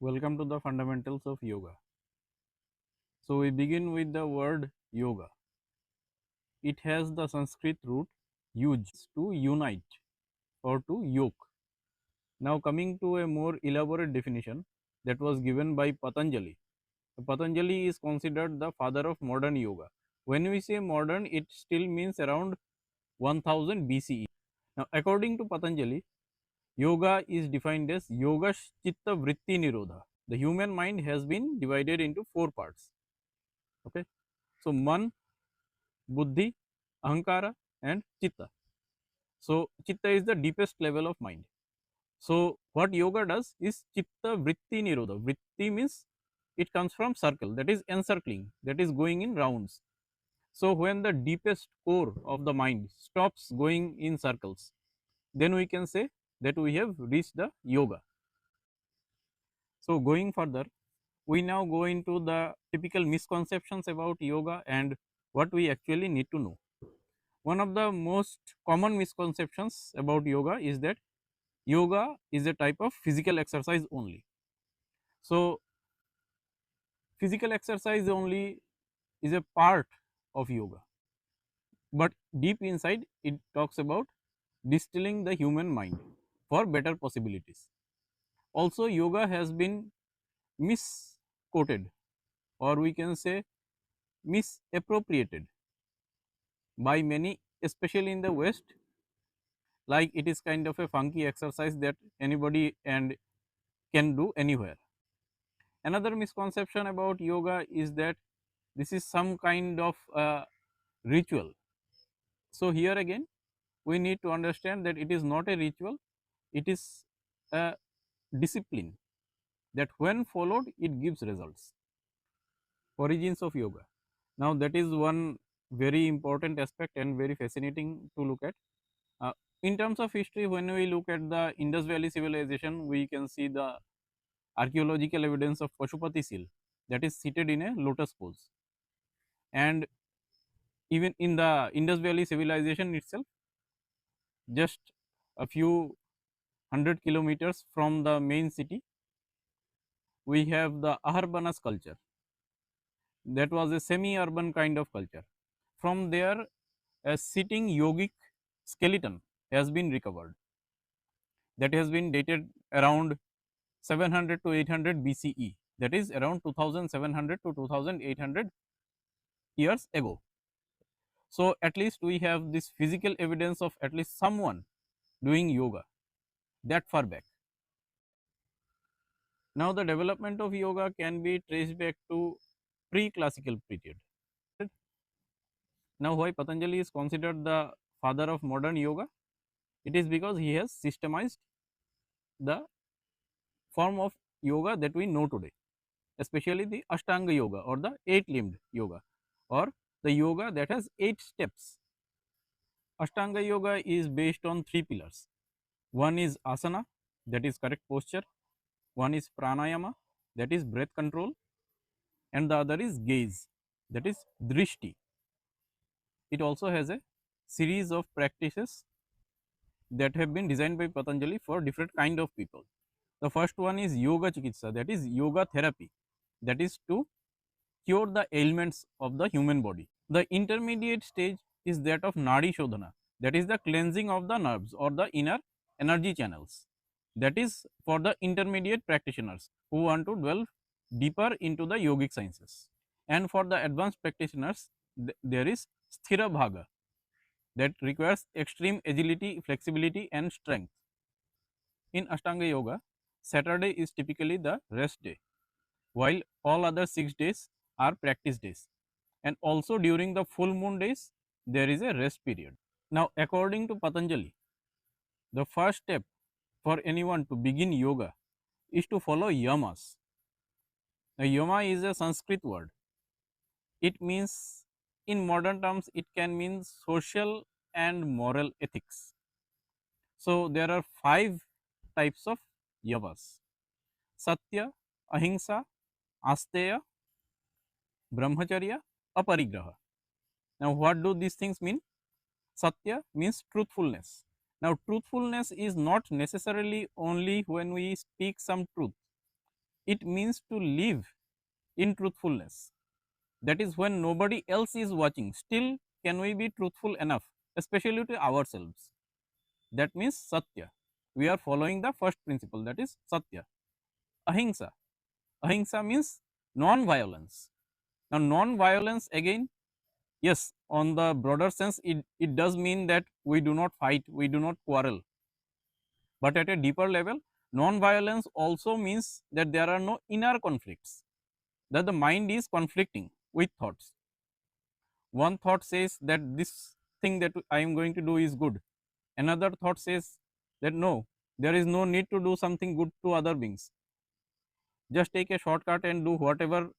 Welcome to the fundamentals of yoga. So, we begin with the word yoga. It has the Sanskrit root yuj, to unite or to yoke. Now, coming to a more elaborate definition that was given by Patanjali. Patanjali is considered the father of modern yoga. When we say modern, it still means around 1000 BCE. Now, according to Patanjali, yoga is defined as yoga chitta vritti nirodha. The human mind has been divided into four parts. Okay. So, man, buddhi, ahankara and chitta. So, chitta is the deepest level of mind. So, what yoga does is chitta vritti nirodha. Vritti means it comes from circle, that is encircling, that is going in rounds. So, when the deepest core of the mind stops going in circles, then we can say that we have reached the yoga. So, going further, we now go into the typical misconceptions about yoga and what we actually need to know. One of the most common misconceptions about yoga is that yoga is a type of physical exercise only. So, physical exercise only is a part of yoga, but deep inside it talks about distilling the human mind for better possibilities. Also, yoga has been misquoted, or we can say misappropriated by many, especially in the West, like it is kind of a funky exercise that anybody and can do anywhere. Another misconception about yoga is that this is some kind of ritual. So, here again we need to understand that it is not a ritual, it is a discipline that when followed it gives results. Origins of yoga. Now, that is one very important aspect and very fascinating to look at. Uh, in terms of history, when we look at the Indus Valley civilization, we can see the archaeological evidence of Pashupati seal that is seated in a lotus pose. And even in the Indus Valley civilization itself, just a few hundred kilometers from the main city, we have the Aharbanas culture. That was a semi-urban kind of culture. From there, a sitting yogic skeleton has been recovered that has been dated around 700 to 800 BCE, that is around 2700 to 2800 years ago. So, at least we have this physical evidence of at least someone doing yoga that far back. Now, the development of yoga can be traced back to pre-classical period. Now, why Patanjali is considered the father of modern yoga? It is because he has systemized the form of yoga that we know today, especially the Ashtanga yoga or the 8-limbed yoga or the yoga that has 8 steps. Ashtanga yoga is based on 3 pillars. One is asana, that is correct posture, one is pranayama, that is breath control, and the other is gaze, that is drishti. It also has a series of practices that have been designed by Patanjali for different kind of people. The first one is yoga chikitsa, that is yoga therapy, that is to cure the ailments of the human body. The intermediate stage is that of nadi shodhana, that is the cleansing of the nerves or the inner energy channels. That is for the intermediate practitioners who want to delve deeper into the yogic sciences. And for the advanced practitioners, there is sthira bhaga, that requires extreme agility, flexibility and strength. In Ashtanga yoga, Saturday is typically the rest day, while all other 6 days are practice days. And also during the full moon days, there is a rest period. Now, according to Patanjali, the first step for anyone to begin yoga is to follow yamas. Now, yama is a Sanskrit word. It means, in modern terms, it can mean social and moral ethics. So, there are 5 types of yamas: Satya, Ahimsa, Asteya, Brahmacharya, Aparigraha. Now, what do these things mean? Satya means truthfulness. Now, truthfulness is not necessarily only when we speak some truth. it means to live in truthfulness. That is when nobody else is watching. Still, can we be truthful enough, especially to ourselves? That means Satya. We are following the first principle, that is Satya. Ahimsa. Ahimsa means non-violence. Now, non-violence again, yes, on the broader sense, it does mean that we do not fight, we do not quarrel. But at a deeper level, non-violence also means that there are no inner conflicts, that the mind is conflicting with thoughts. One thought says that this thing that I am going to do is good. Another thought says that no, there is no need to do something good to other beings. Just take a shortcut and do whatever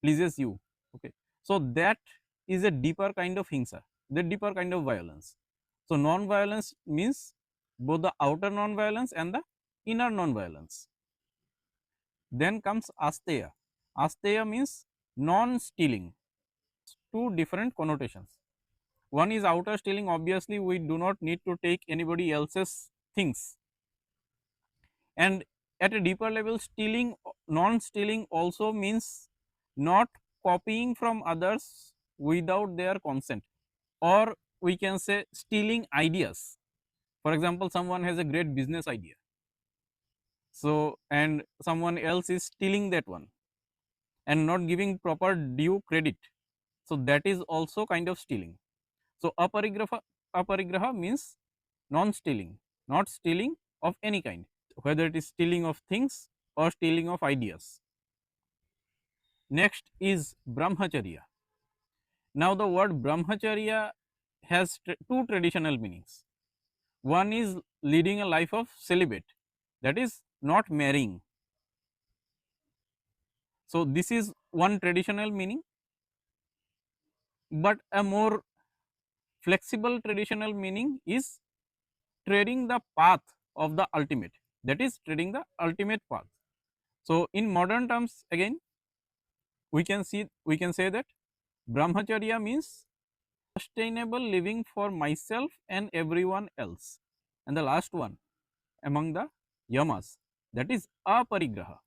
pleases you. Okay. So that is a deeper kind of hingsa, the deeper kind of violence. So non-violence means both the outer non-violence and the inner non-violence. Then comes asteya. Asteya means non-stealing. Two different connotations. One is outer stealing, obviously we do not need to take anybody else's things. And at a deeper level, stealing, non-stealing also means not copying from others without their consent, or we can say stealing ideas. For example, someone has a great business idea, so and someone else is stealing that one and not giving proper due credit. So that is also kind of stealing. So aparigraha means non-stealing, not stealing of any kind, whether it is stealing of things or stealing of ideas. Next is brahmacharya. Now the word brahmacharya has two traditional meanings. One is leading a life of celibate, that is not marrying. So this is one traditional meaning, but a more flexible traditional meaning is treading the path of the ultimate, that is treading the ultimate path. So in modern terms again, we can say that brahmacharya means sustainable living for myself and everyone else. And the last one among the yamas, that is aparigraha,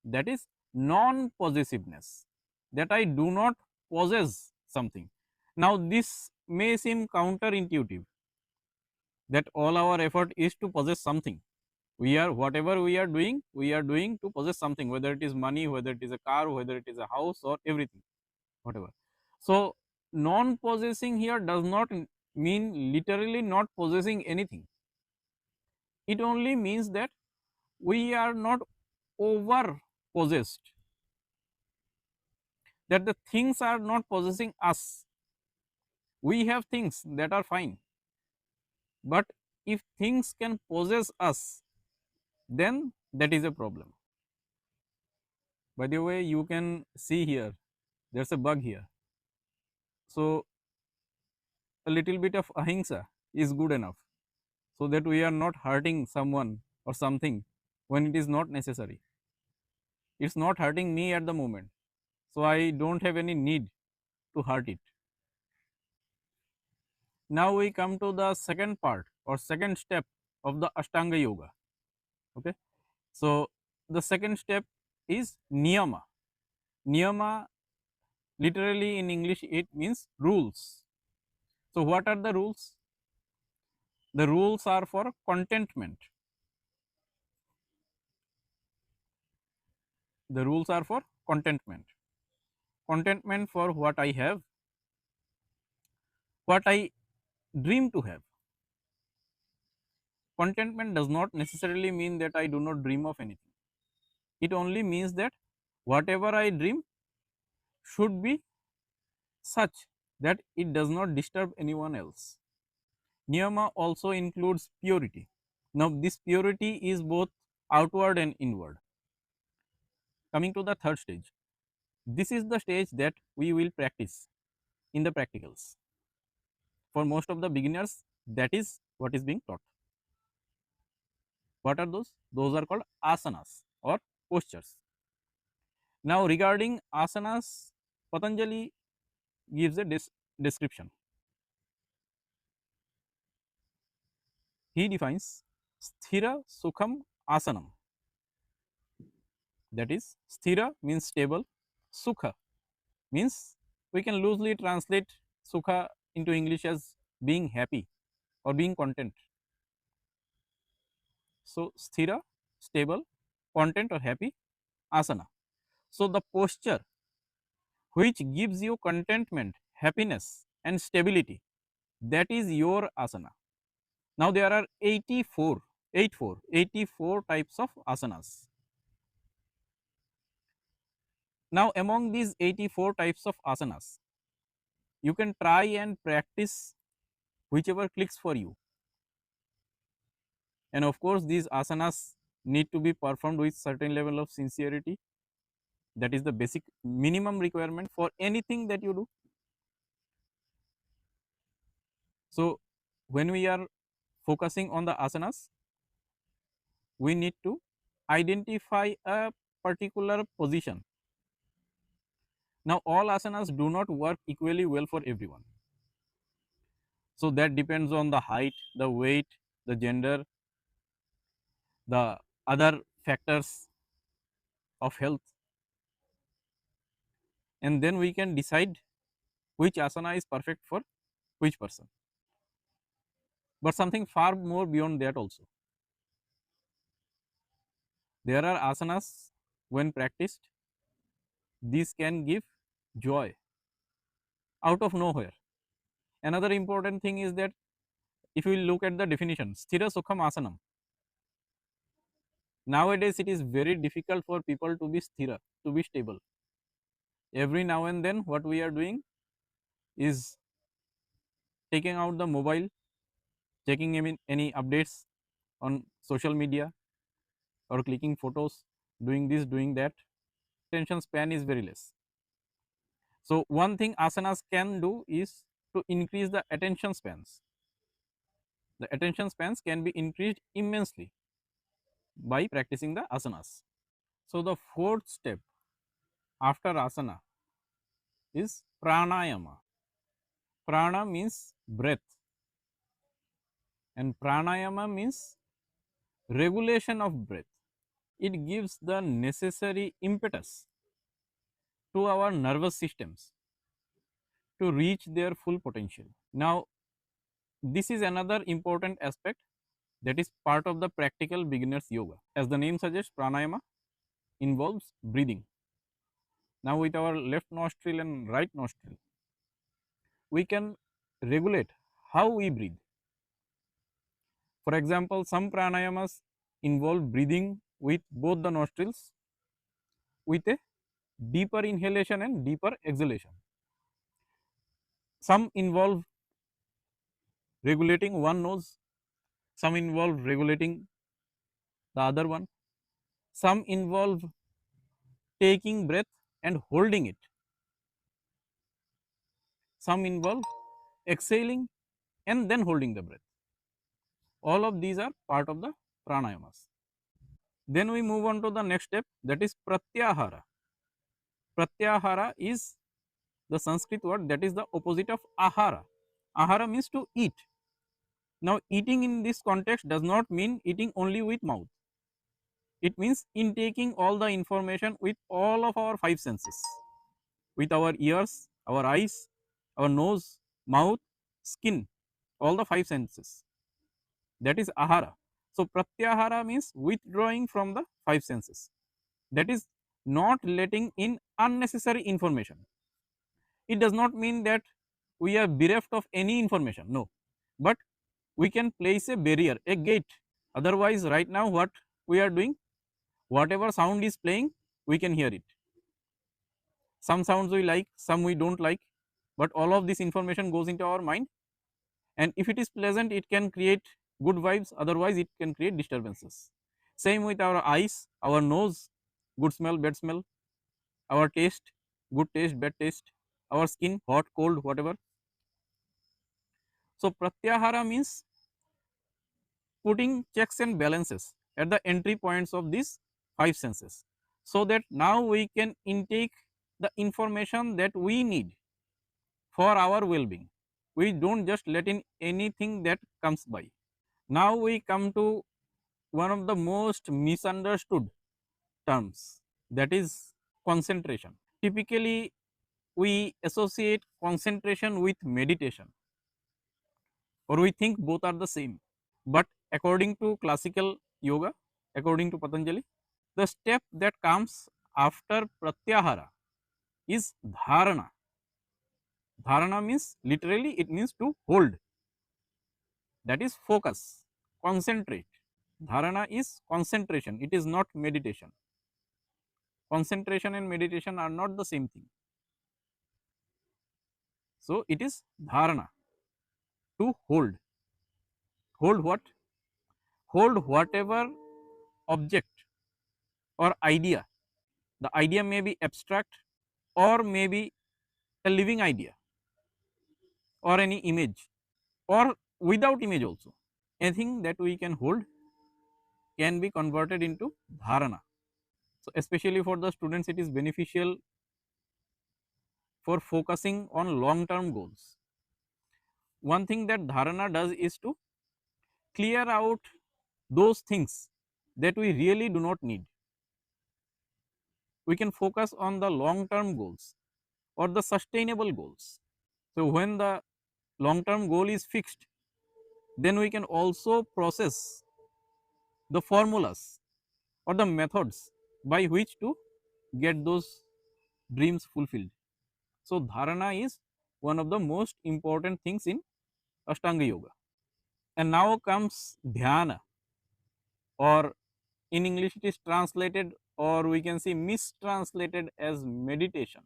that is non possessiveness, that I do not possess something. Now this may seem counterintuitive, that all our effort is to possess something. We are, whatever we are doing to possess something, whether it is money, whether it is a car, whether it is a house or everything, whatever. So non possessing here does not mean literally not possessing anything. It only means that we are not over possessed, that the things are not possessing us. We have things that are fine, but if things can possess us, then that is a problem. By the way, you can see here, there's a bug here. So a little bit of ahimsa is good enough, so that we are not hurting someone or something when it is not necessary. It's not hurting me at the moment, so I don't have any need to hurt it. Now we come to the second part or second step of the Ashtanga yoga. Okay. So the second step is niyama. Niyama, literally in English it means rules. So what are the rules? The rules are for contentment. The rules are for contentment. Contentment for what I have, what I dream to have. Contentment does not necessarily mean that I do not dream of anything. It only means that whatever I dream should be such that it does not disturb anyone else. Niyama also includes purity. Now, this purity is both outward and inward. Coming to the third stage, this is the stage that we will practice in the practicals. For most of the beginners, that is what is being taught. What are those? Those are called asanas or postures. Now, regarding asanas, Patanjali gives a description. He defines sthira sukham asanam. that is sthira means stable, sukha means we can loosely translate sukha into English as being happy or being content. So sthira, stable, content or happy, asana. So the posture which gives you contentment, happiness and stability, that is your asana. Now there are 84 types of asanas. Now among these 84 types of asanas, you can try and practice whichever clicks for you. And of course these asanas need to be performed with certain level of sincerity. That is the basic minimum requirement for anything that you do. So when we are focusing on the asanas, we need to identify a particular position. Now all asanas do not work equally well for everyone. So that depends on the height, the weight, the gender, the other factors of health, and then we can decide which asana is perfect for which person. But something far more beyond that also. There are asanas when practiced, these can give joy out of nowhere. Another important thing is that if we look at the definition, sthira sukham asanam, nowadays it is very difficult for people to be sthira, to be stable. Every now and then what we are doing is taking out the mobile, checking any updates on social media or clicking photos, doing this, doing that. Attention span is very less. So one thing asanas can do is to increase the attention spans. The attention spans can be increased immensely by practicing the asanas. So the fourth step after asana is pranayama. Prana means breath and pranayama means regulation of breath. It gives the necessary impetus to our nervous systems to reach their full potential. Now, this is another important aspect that is part of the practical beginners yoga. As the name suggests, pranayama involves breathing. Now, with our left nostril and right nostril, we can regulate how we breathe. For example, some pranayamas involve breathing with both the nostrils with a deeper inhalation and deeper exhalation. Some involve regulating one nose, some involve regulating the other one, some involve taking breath and holding it, some involve exhaling and then holding the breath. All of these are part of the pranayamas. Then we move on to the next step, that is pratyahara. Pratyahara is the Sanskrit word that is the opposite of ahara. Ahara means to eat. Now eating in this context does not mean eating only with mouth. It means intaking all the information with all of our five senses, with our ears, our eyes, our nose, mouth, skin, all the five senses. That is ahara. So pratyahara means withdrawing from the five senses. That is not letting in unnecessary information. It does not mean that we are bereft of any information, no, but we can place a barrier, a gate. Otherwise, right now what we are doing, whatever sound is playing, we can hear it. Some sounds we like, some we don't like, but all of this information goes into our mind, and if it is pleasant, it can create good vibes, otherwise it can create disturbances. Same with our eyes, our nose, good smell, bad smell, our taste, good taste, bad taste, our skin, hot, cold, whatever. So pratyahara means putting checks and balances at the entry points of these five senses, so that now we can intake the information that we need for our well-being. We don't just let in anything that comes by. Now we come to one of the most misunderstood terms, that is concentration. Typically, we associate concentration with meditation, or we think both are the same. But according to classical yoga, according to Patanjali, the step that comes after Pratyahara is Dharana. Dharana means literally it means to hold, that is focus, concentrate. Dharana is concentration, it is not meditation. Concentration and meditation are not the same thing. So, it is dharana, to hold. Hold what? Hold whatever object or idea. The idea may be abstract or maybe a living idea or any image or without image also. Anything that we can hold can be converted into dharana. So, especially for the students, it is beneficial for focusing on long term goals. One thing that dharana does is to clear out those things that we really do not need. We can focus on the long term goals or the sustainable goals. So, when the long term goal is fixed, then we can also process the formulas or the methods by which to get those dreams fulfilled. So, dharana is one of the most important things in Ashtanga yoga. And now comes dhyana, or in English it is translated, or we can say mistranslated as meditation,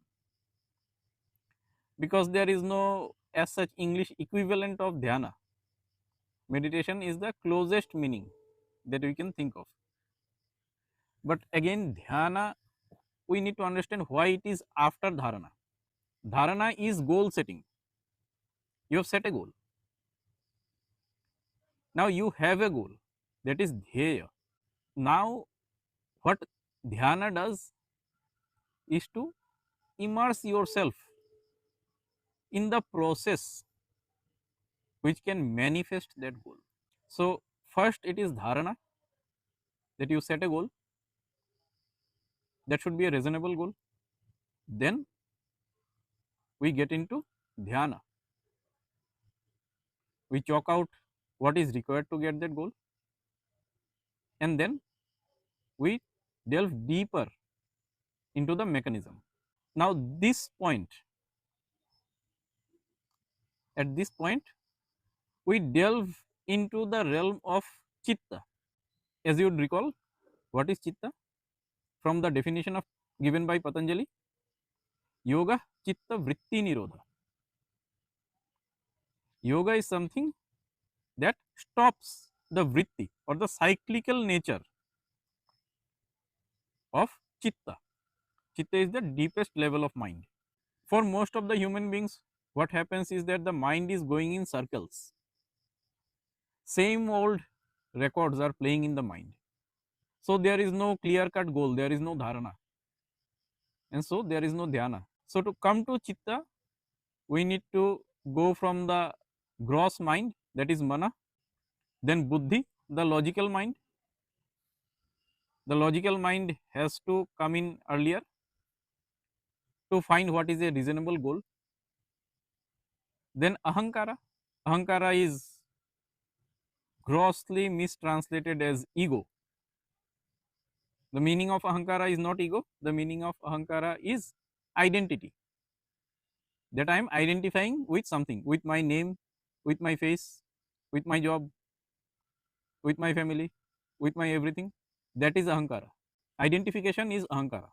because there is no as such English equivalent of dhyana. Meditation is the closest meaning that we can think of. But again, dhyana, we need to understand why it is after dharana. Dharana is goal setting. You have set a goal. Now you have a goal, that is dhyaya. Now what dhyana does is to immerse yourself in the process which can manifest that goal. So first it is dharana, that you set a goal, that should be a reasonable goal. Then we get into dhyana. We chalk out what is required to get that goal, and then we delve deeper into the mechanism. Now this point, at this point, we delve into the realm of chitta. As you would recall, what is chitta? From the definition of given by Patanjali, yoga chitta vritti nirodha. Yoga is something that stops the vritti or the cyclical nature of chitta. Chitta is the deepest level of mind. For most of the human beings, what happens is that the mind is going in circles. Same old records are playing in the mind. So there is no clear cut goal, there is no dharana, and so there is no dhyana. So to come to chitta, we need to go from the gross mind, that is mana, then buddhi, the logical mind. The logical mind has to come in earlier to find what is a reasonable goal. Then ahankara. Ahankara is grossly mistranslated as ego. The meaning of ahankara is not ego, the meaning of ahankara is identity, that I am identifying with something, with my name, with my face, with my job, with my family, with my everything. That is ahankara. Identification is ahankara.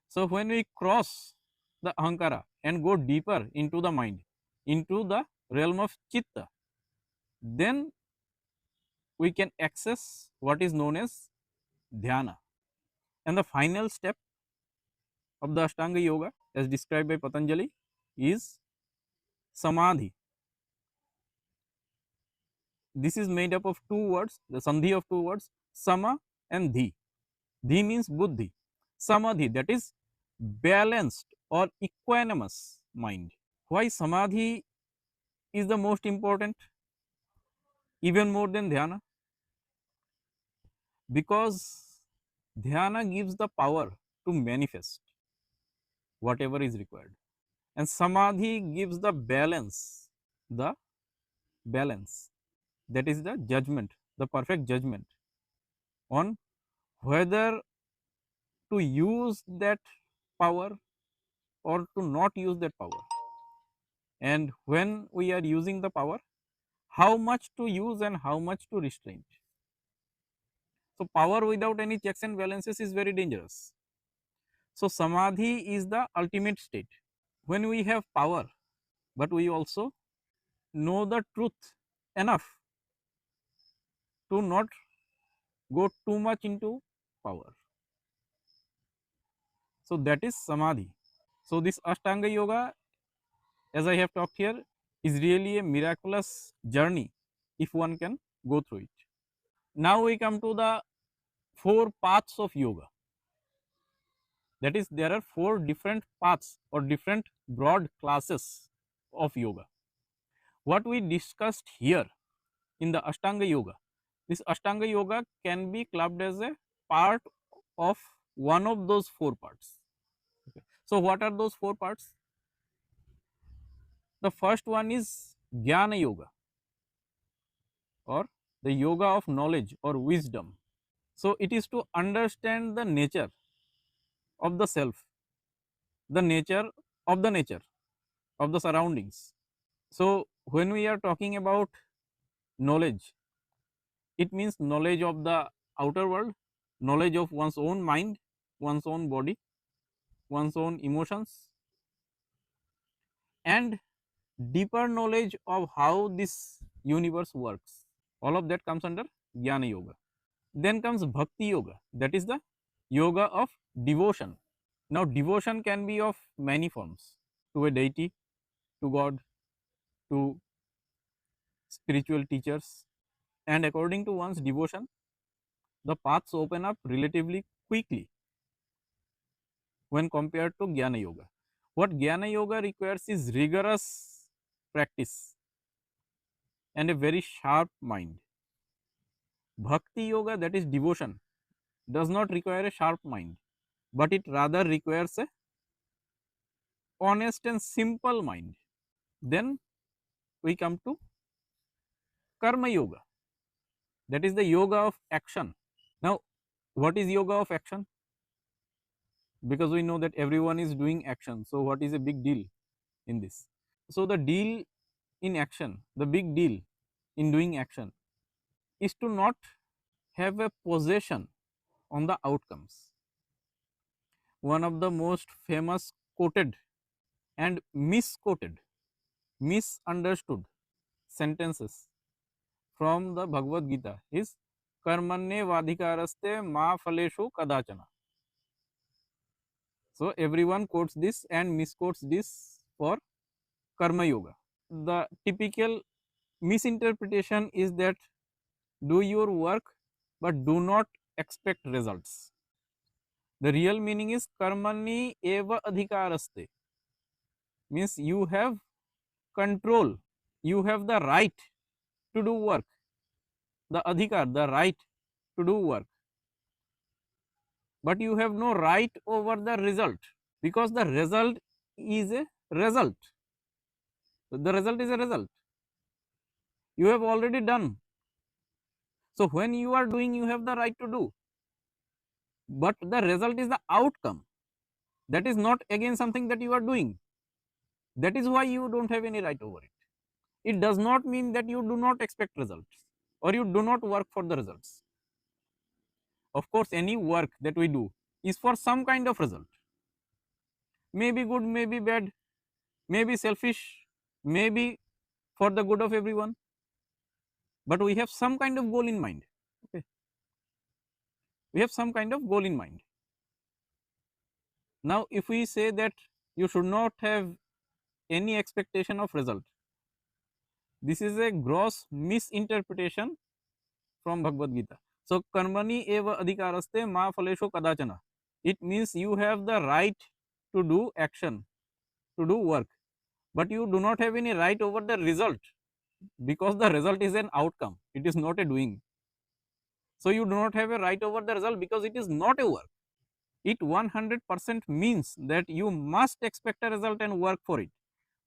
So when we cross the ahankara and go deeper into the mind, into the realm of chitta, then we can access what is known as dhyana. And the final step of the Ashtanga yoga, as described by Patanjali, is Samadhi. This is made up of two words, the sandhi of two words, sama and dhi. Dhi means buddhi. Samadhi, that is balanced or equanimous mind. Why samadhi is the most important, even more than dhyana? Because dhyana gives the power to manifest whatever is required. And Samadhi gives the balance, that is the judgment, the perfect judgment on whether to use that power or to not use that power. And when we are using the power, how much to use and how much to restrain. So, power without any checks and balances is very dangerous. So, Samadhi is the ultimate state. When we have power, but we also know the truth enough to not go too much into power. So, that is Samadhi. So, this Ashtanga Yoga, as I have talked here, is really a miraculous journey if one can go through it. Now, we come to the 4 paths of yoga. That is, there are 4 different paths or different broad classes of yoga. What we discussed here in the Ashtanga Yoga, this Ashtanga Yoga can be clubbed as a part of one of those 4 parts. Okay. So, what are those 4 parts? The first one is Dhyana Yoga, or the yoga of knowledge or wisdom. So, it is to understand the nature of the self, the nature of the surroundings. So, when we are talking about knowledge, it means knowledge of the outer world, knowledge of one's own mind, one's own body, one's own emotions, and deeper knowledge of how this universe works. All of that comes under Jnana Yoga. Then comes Bhakti Yoga, that is the yoga of devotion. Now, devotion can be of many forms: to a deity, to God, to spiritual teachers, and according to one's devotion, the paths open up relatively quickly when compared to Jnana Yoga. What Jnana Yoga requires is rigorous practice and a very sharp mind. Bhakti Yoga, that is devotion, does not require a sharp mind, but it rather requires a honest and simple mind. Then we come to Karma Yoga, that is the yoga of action. Now, what is yoga of action? Because we know that everyone is doing action. So, what is a big deal in this? So, the deal in action, the big deal in doing action is to not have a possession on the outcomes. One of the most famous quoted and misquoted, misunderstood sentences from the Bhagavad Gita is Karmanye vadhikaraste ma phaleshu kadachana. So, everyone quotes this and misquotes this for Karma Yoga. The typical misinterpretation is that do your work but do not expect results. The real meaning is karmani eva adhikaraste, means you have control, you have the right to do work, the adhikar, the right to do work, but you have no right over the result, because the result is a result. The result is a result. You have already done. So, when you are doing, you have the right to do, but the result is the outcome. That is not again something that you are doing. That is why you don't have any right over it. It does not mean that you do not expect results or you do not work for the results. Of course, any work that we do is for some kind of result. Maybe good, maybe bad, maybe selfish, maybe for the good of everyone. But we have some kind of goal in mind. Okay. We have some kind of goal in mind. Now, if we say that you should not have any expectation of result, this is a gross misinterpretation from Bhagavad Gita. So, karmani eva adhikaraste ma phaleshu kadachana. It means you have the right to do action, to do work, but you do not have any right over the result, because the result is an outcome, it is not a doing. So, you do not have a right over the result because it is not a work. it 100% means that you must expect a result and work for it.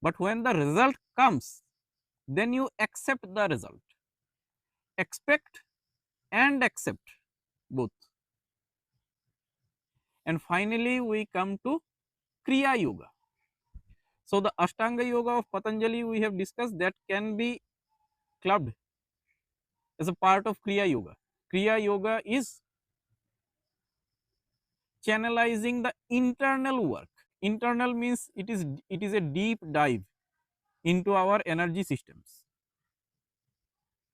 But when the result comes, then you accept the result. Expect and accept both. And finally, we come to Kriya Yoga. So, the Ashtanga Yoga of Patanjali we have discussed that can be clubbed as a part of Kriya Yoga. Kriya Yoga is channelizing the internal work. Internal means it is a deep dive into our energy systems.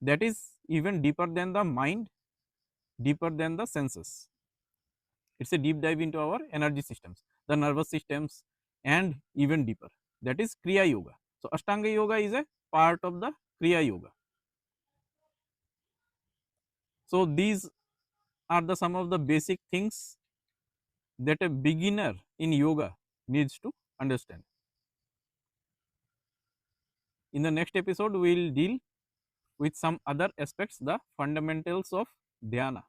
That is even deeper than the mind, deeper than the senses. It's a deep dive into our energy systems, the nervous systems, and even deeper. That is Kriya Yoga. So, Ashtanga Yoga is a part of the Kriya Yoga. So, these are the some of the basic things that a beginner in yoga needs to understand. In the next episode, we will deal with some other aspects, the fundamentals of Dhyana.